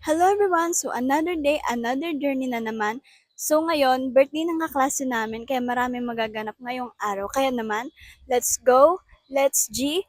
Hello everyone! So another day, another journey na naman. So ngayon, birthday ng kaklase namin kaya maraming magaganap ngayong araw. Kaya naman, let's go, let's do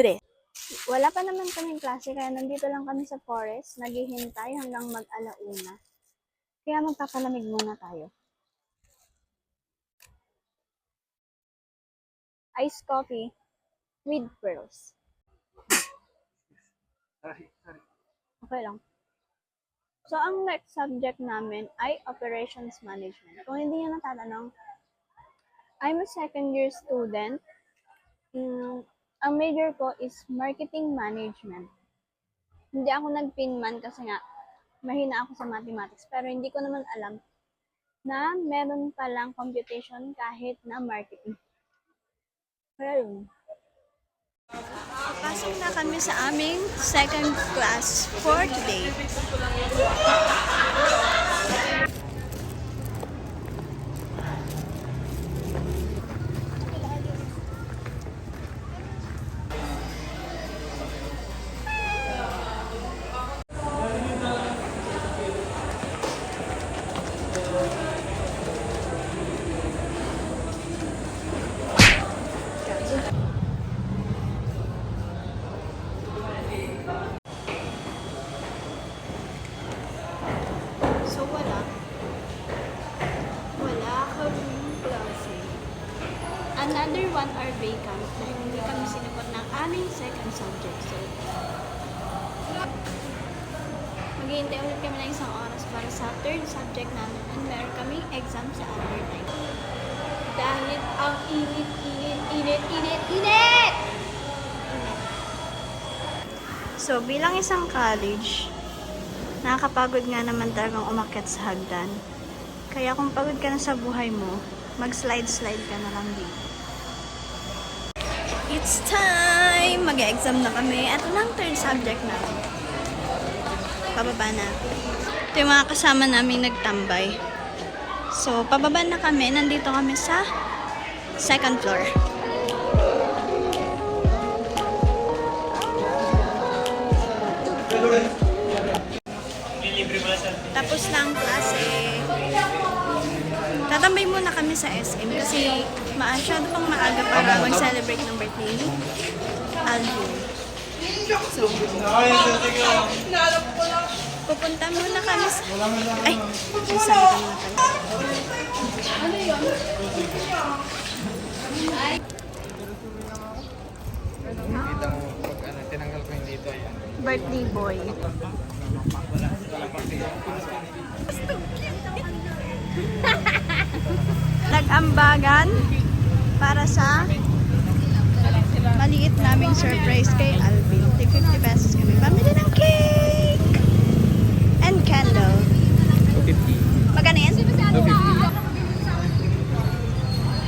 this! Wala pa naman kaming klase kaya nandito lang kami sa forest, naghihintay hanggang mag-alauna. Kaya magpapalamig muna tayo. Iced coffee with pearls. Okay lang. So, ang next subject namin ay Operations Management. Kung hindi nyo natatanong, I'm a second year student. Ang major ko is Marketing Management. Hindi ako nag-pinman kasi nga mahina ako sa mathematics. Pero hindi ko naman alam na meron palang computation kahit na marketing. Kaya yun. Pasok na kami sa aming second class for today. So wala kaming klase. Another 1 hour vacant dahil hindi kami sinipot ng aming second subject. So, maghihintay ulit kami ng isang oras para sa third subject namin and meron kaming exam sa other time. Dahil ang init! So, bilang isang college, nakakapagod nga naman talagang umakyat sa hagdan. Kaya kung pagod ka na sa buhay mo, mag-slide-slide ka na lang dito. It's time! Mag-exam na kami at ang third subject namin. Pababa na. Ito yung mga kasama naming nagtambay. So, pababa na kami. Nandito kami sa second floor. Tapos na ang klase. Tatambay muna kami sa SM kasi masyado pang maaga para mag-celebrate ng birthday ni Alvin. So, pupunta muna kami sa... Ay! Isang kami na pala. Ano yun? Tinanggal ko yung dito. Birthday boy. Nag-ambagan para sa maliit naming surprise kay Alvin. Tig 50 pesos kami. Pamili ng cake! And candle. 250. Magkano yan? 250.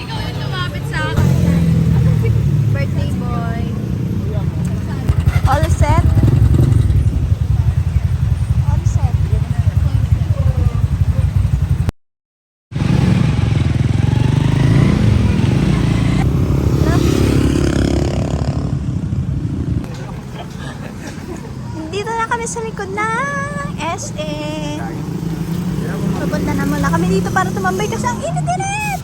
Ikaw yung lumapit sa akin. Birthday boy. All set? All set. Dito na kami sa likod ng SM. Pupunta na muna kami dito para tumambay kasi ang init-init!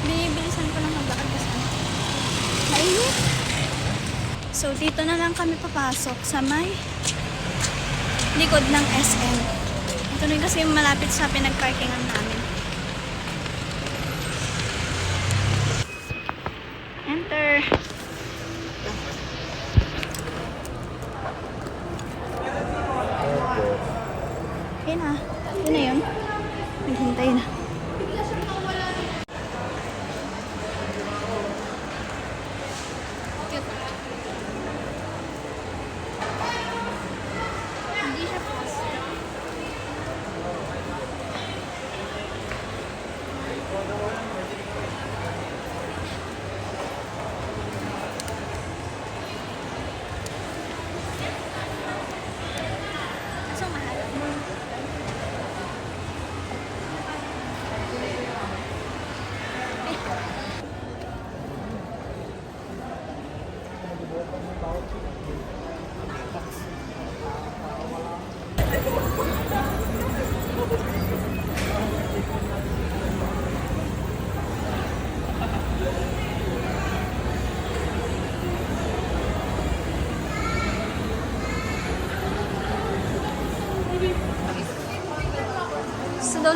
Binibilisan ko lang maglakad kasi mainit. So, dito na lang kami papasok sa may likod ng SM. Ito rin kasi malapit sa pinag-parkingan namin. Enter! Okay na. Yun na yun. Naghintay na. Hindi siya fast.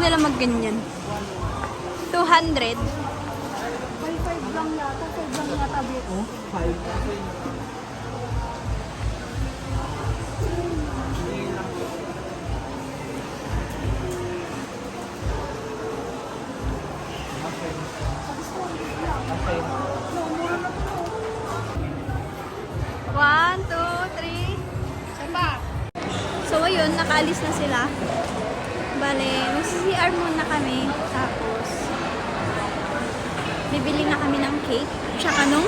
nila magganyan. 200. 5 lang yata. 5 lang yata, Bit. Oh, 5. One, two, three. So, ayun, nakaalis na sila. Bale, mag-CR muna kami. Tapos, bibili na kami ng cake. Tsaka nung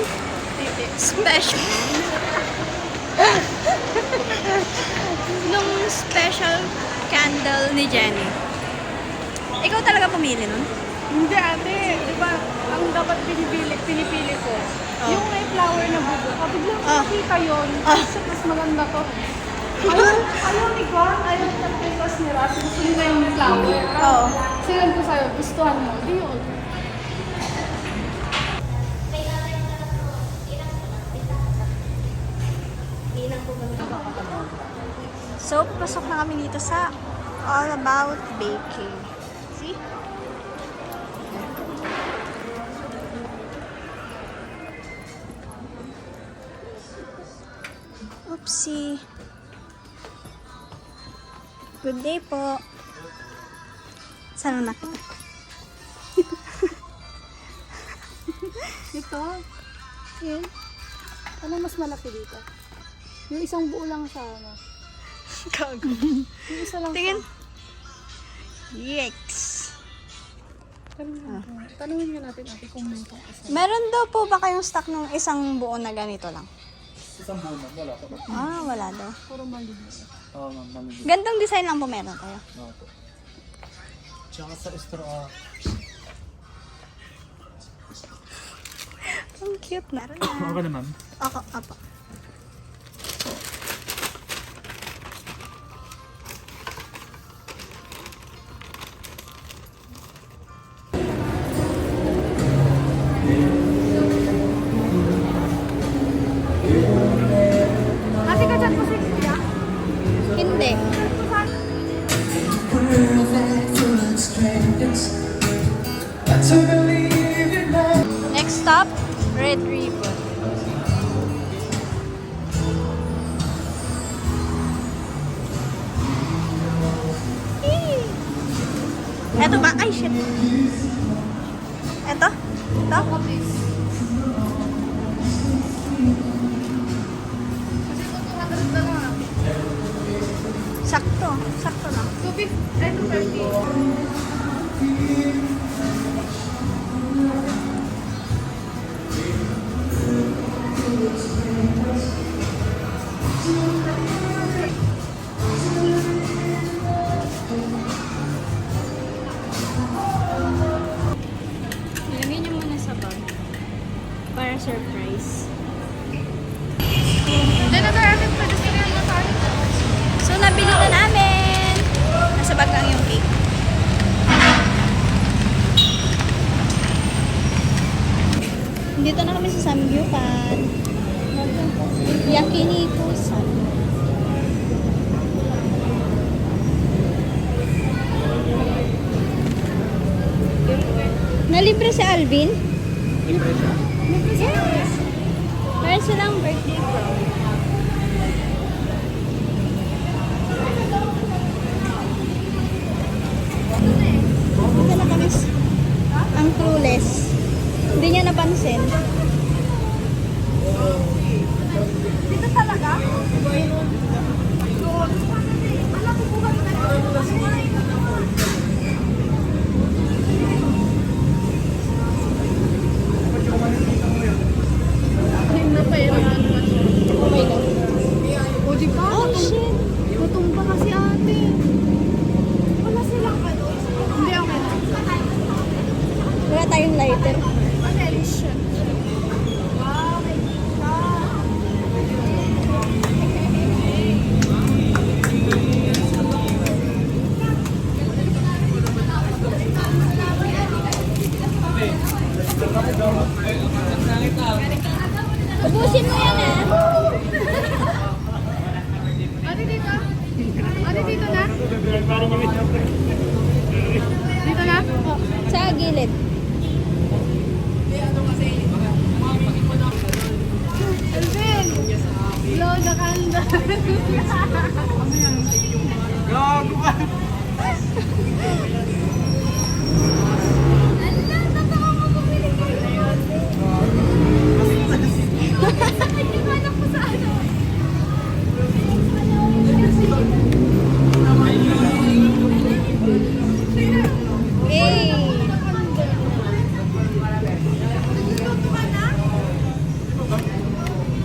special. nung special candle ni Jenny. Ikaw talaga pumili nun? Hindi, ate. Di ba, ang dapat pinipili ko. Yung may flower na bubo. Biglang nakita yun. Kasi mas maganda to. Ayaw ni Juan, ayaw ni Tapos ni Ras. Gusto nila yung flower. Oo. Sinan ko sa'yo, gustuhan mo. Di yun. So, pasok na kami dito sa All About Baking. See? Oopsie. Good day po. Saan na kita? Ito, Yun. ano mas malaki dito? Yung isang buo lang sa ano. Gago. Yung isa lang Tingin. sa... Yikes. Tanungin nga natin ate kung may pang isa. Meron daw po ba kayong stock ng isang buo na ganito lang? Isang buwan, wala pa ba? Ah, wala daw. Puro maliit. Oo, ma'am, mamili. Gandang design lang po meron kayo. Oo po. Tsaka sa straw, Ang cute na. Meron na. okay na ma'am. Ako, apa. Ate ka dyan po si Kuya? Hindi. Next stop, Red Ribbon. Eto ba? Ay, shit. Eto? Ito? Sakto. Sakto lang. 230. Ilagay niyo muna sa bag. Para surprise. Hindi na tayo ate, pwede sila na tayo. So, nabili na namin. Nasa bag lang yung cake. Dito na kami sa Samgyupan. Yakiniku-san. Nalibre si Alvin? Libre siya. Yes. Meron silang birthday prom. Dito na kami. Ang clueless. Hindi niya napansin. Dito talaga? Hindi na pa yun. nakahanda. Gago ka!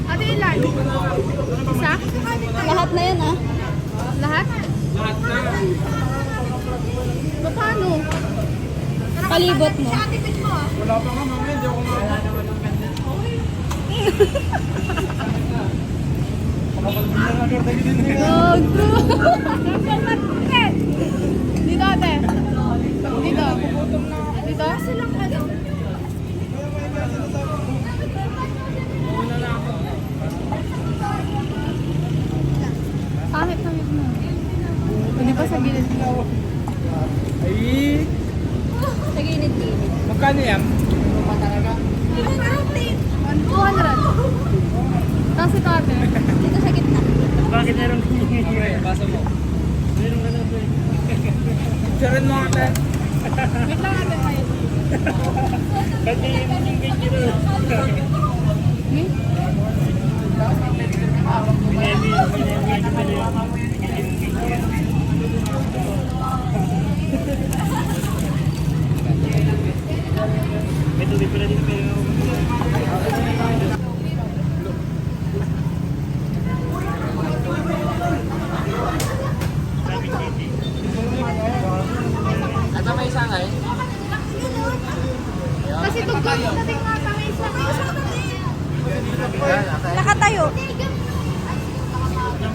Ate, ilan? Isa? Lahat na yan, ah. Lahat? Paano? Palibot mo. Wala pa nga, mami. Hindi ako Gago! Dito, ate. Dito. Dito? Kahit na mo. Hindi pa sa gilid mo. Ay! Sa gilid-gilid. Magkano yan? 200. Tapos ito, ate. Dito sa gitna. Bakit meron basa mo? Meron ka na ito eh. Picturean mo ate. Wait lang, ate. Ngayon. Pati yung picture. Ito di pala dito pero Ata may sangay? Kasi tugtog na din nga kami sa Nakatayo.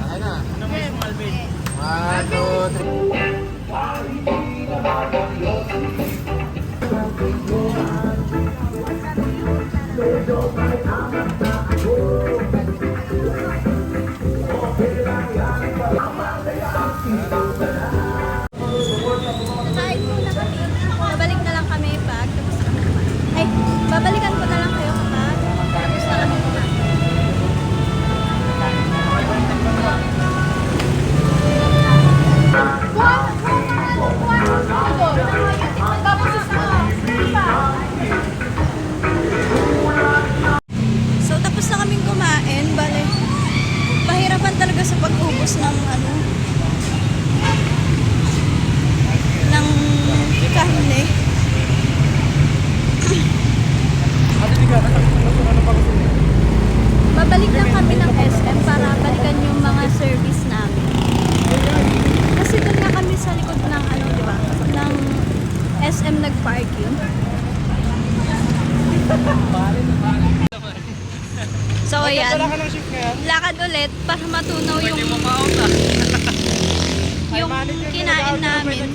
Ayun na. Ano mo yung Malvin? 1, 2, 3. Kain muna kami. Babalik na lang kami pag tapos na kami kumain. Ay, babalikan ko na lang kayo kapag tapos na kami kumain. So, tapos na kaming kumain. Bale, pahirapan talaga sa pag-ubos ng ano, ng karne. Babalik lang kami ng SM para balikan yung mga service namin. Kasi doon nga kami sa likod ng ano, di ba? Ng SM nag-park yun. So, ayan. Lakad ulit para matunaw yung yung kinain namin.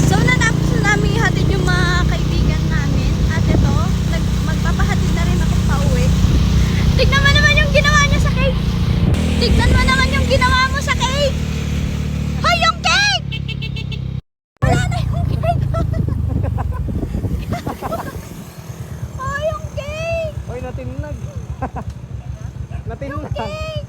So, natapos na namin ihatid yung mga kaibigan namin. At ito, magpapahatid na rin ako pa uwi. Tignan mo naman yung ginawa niya sa cake! Tignan mo naman yung ginawa mo sa cake! Hoy, yung cake! Wala na yung cake! Hoy, yung cake! Hoy, natinag. Natinag. Cake!